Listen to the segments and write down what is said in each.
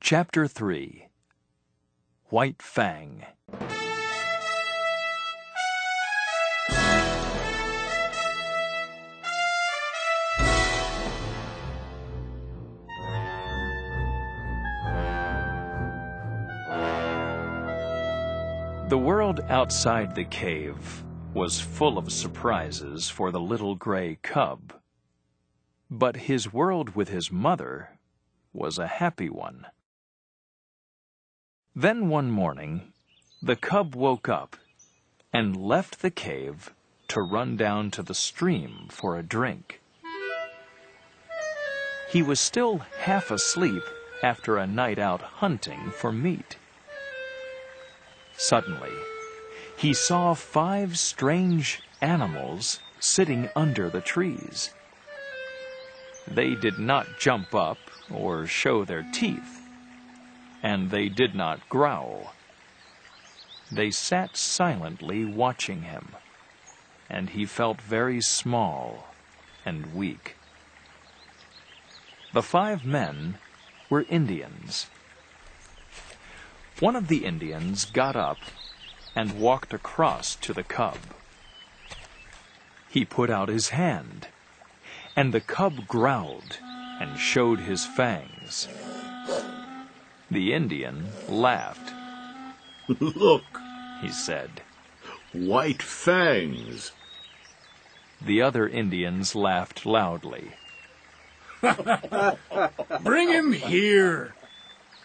Chapter 3 WhiteFang. The world outside the cave was full of surprises for the little gray cub. But his world with his mother was a happy one. Then one morning, the cub woke up and left the cave to run down to the stream for a drink. He was still half asleep after a night out hunting for meat. Suddenly, he saw 5 strange animals sitting under the trees. They did not jump up or show their teeth, and they did not growl. They sat silently watching him, and he felt very small and weak. The 5 men were Indians. One of the Indians got up and walked across to the cub. He put out his hand, and the cub growled and showed his fangs. The Indian laughed. "Look," he said. "White fangs." The other Indians laughed loudly. "Bring him here,"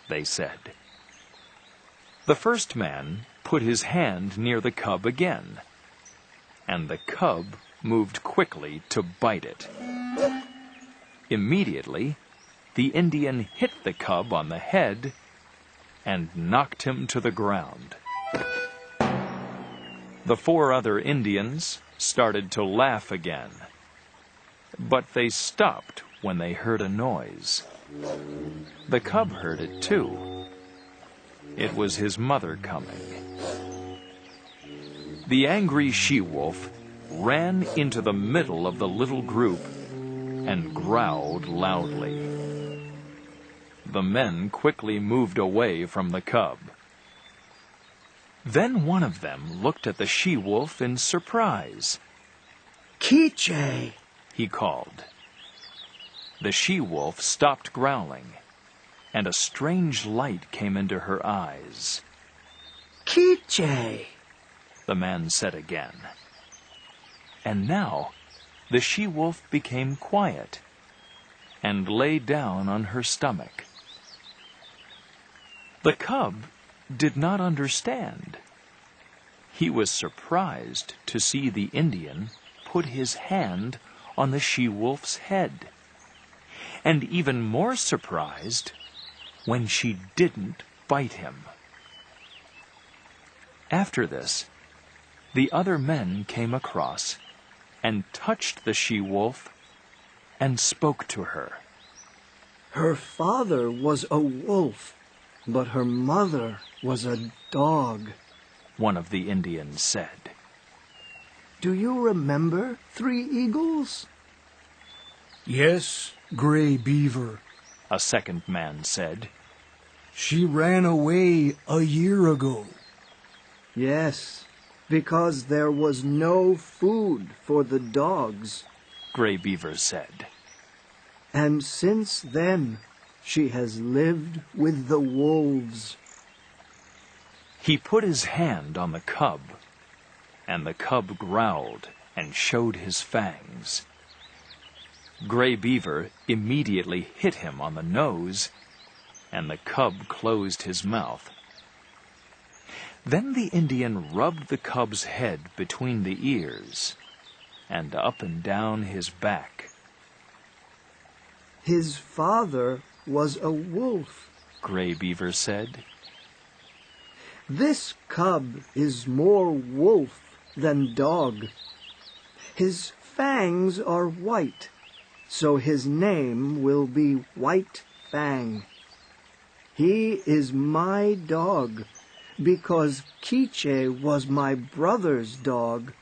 they said. The first man put his hand near the cub again, and the cub moved quickly to bite it. Immediately, the Indian hit the cub on the head and knocked him to the ground. The 4 other Indians started to laugh again, but they stopped when they heard a noise. The cub heard it too. It was his mother coming. The angry she-wolf ran into the middle of the little group and growled loudly. The men quickly moved away from the cub. Then one of them looked at the she-wolf in surprise. "Kiche!" he called. The she-wolf stopped growling, and a strange light came into her eyes. "Kiche!" the man said again. And now the she-wolf became quiet and lay down on her stomach. The cub did not understand. He was surprised to see the Indian put his hand on the she-wolf's head, and even more surprised when she didn't bite him. After this, the other men came across and touched the she-wolf and spoke to her. "Her father was a wolf, but her mother was a dog," one of the Indians said. "Do you remember 3 Eagles?" "Yes, Gray Beaver," a second man said. "She ran away a year ago." "Yes, because there was no food for the dogs," Gray Beaver said. "and since then she has lived with the wolves." He put his hand on the cub, and the cub growled and showed his fangs. Gray Beaver immediately hit him on the nose, and the cub closed his mouth. Then the Indian rubbed the cub's head between the ears and up and down his back. "His father was a wolf," Gray Beaver said. "This cub is more wolf than dog. His fangs are white, so his name will be WhiteFang. He is my dog, because Kiche was my brother's dog,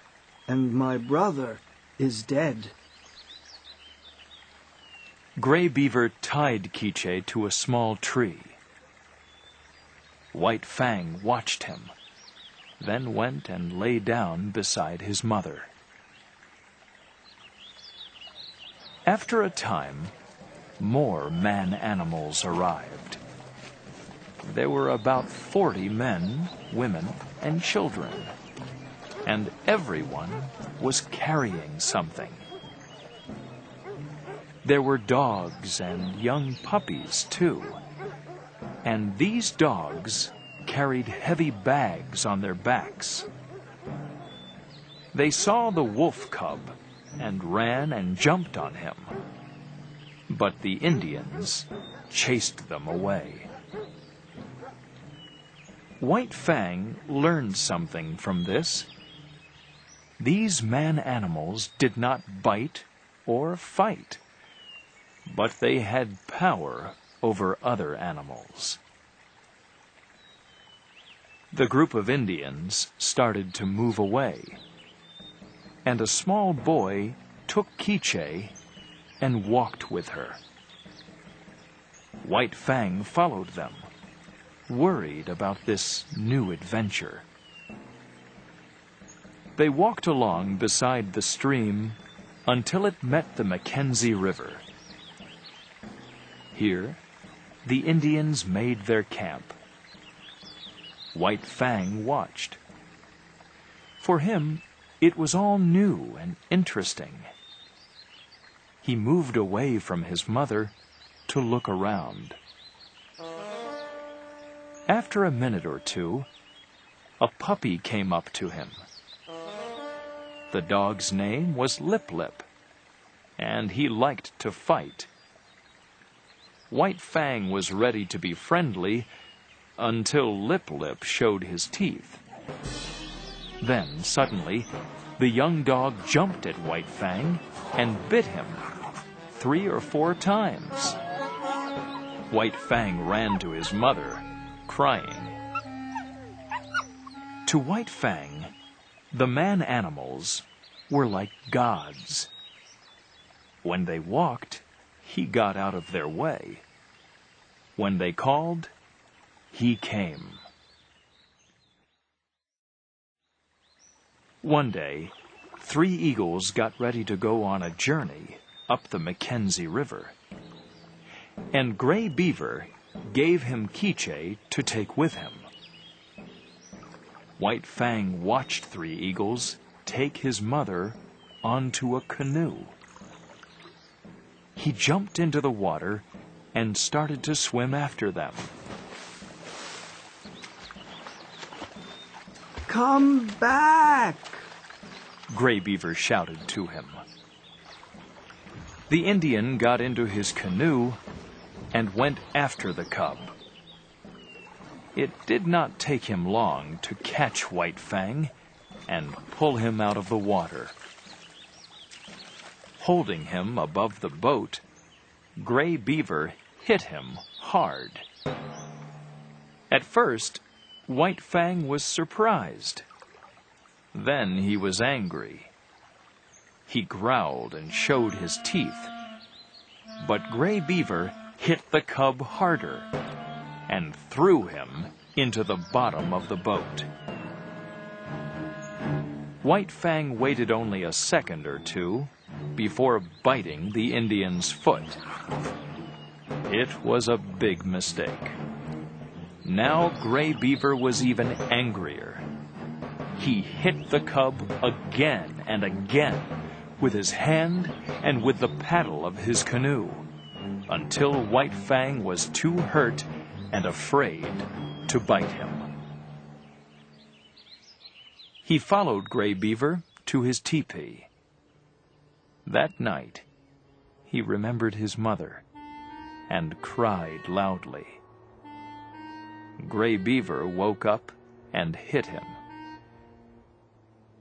and my brother is dead." Gray Beaver tied Kiche to a small tree WhiteFang watched him, then went and lay down beside his mother. After a time, more man-animals arrived. There were about 40 men, women, and children, and everyone was carrying something. There were dogs and young puppies, too, and these dogs carried heavy bags on their backs. They saw the wolf cub and ran and jumped on him, but the Indians chased them away. WhiteFang learned something from this. These man-animals did not bite or fight, but they had power over other animals. The group of Indians started to move away, and a small boy took Quiche and walked with her. WhiteFang followed them, worried about this new adventure. They walked along beside the stream until it met the Mackenzie River. Here, the Indians made their camp. WhiteFang watched. For him, it was all new and interesting. He moved away from his mother to look around. After a minute or two, a puppy came up to him. The dog's name was Lip Lip, and he liked to fight. WhiteFang was ready to be friendly until Lip Lip showed his teeth. Then, suddenly, the young dog jumped at WhiteFang and bit him 3 or 4 times. WhiteFang ran to his mother, crying. To WhiteFang, the man-animals were like gods. When they walked, he got out of their way. When they called, he came. One day, 3 eagles got ready to go on a journey up the Mackenzie River, and Gray Beaver gave him Quiche to take with him. WhiteFang watched 3 eagles take his mother onto a canoe. He jumped into the water and started to swim after them. Come back! Gray Beaver shouted to him. The Indian got into his canoe and went after the cub. It did not take him long to catch WhiteFang and pull him out of the water. Holding him above the boat, Gray Beaver hit him hard. At first, WhiteFang was surprised. Then he was angry. He growled and showed his teeth. But Gray Beaver hit the cub harder and threw him into the bottom of the boat. WhiteFang waited only a second or two before biting the Indian's foot. It was a big mistake. Now Gray Beaver was even angrier. He hit the cub again and again with his hand and with the paddle of his canoe, until WhiteFang was too hurt and afraid to bite him. He followed Gray Beaver to his teepee. That night, he remembered his mother and cried loudly. Gray Beaver woke up and hit him.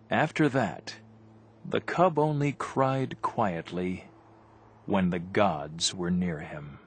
After that, the cub only cried quietly when the gods were near him.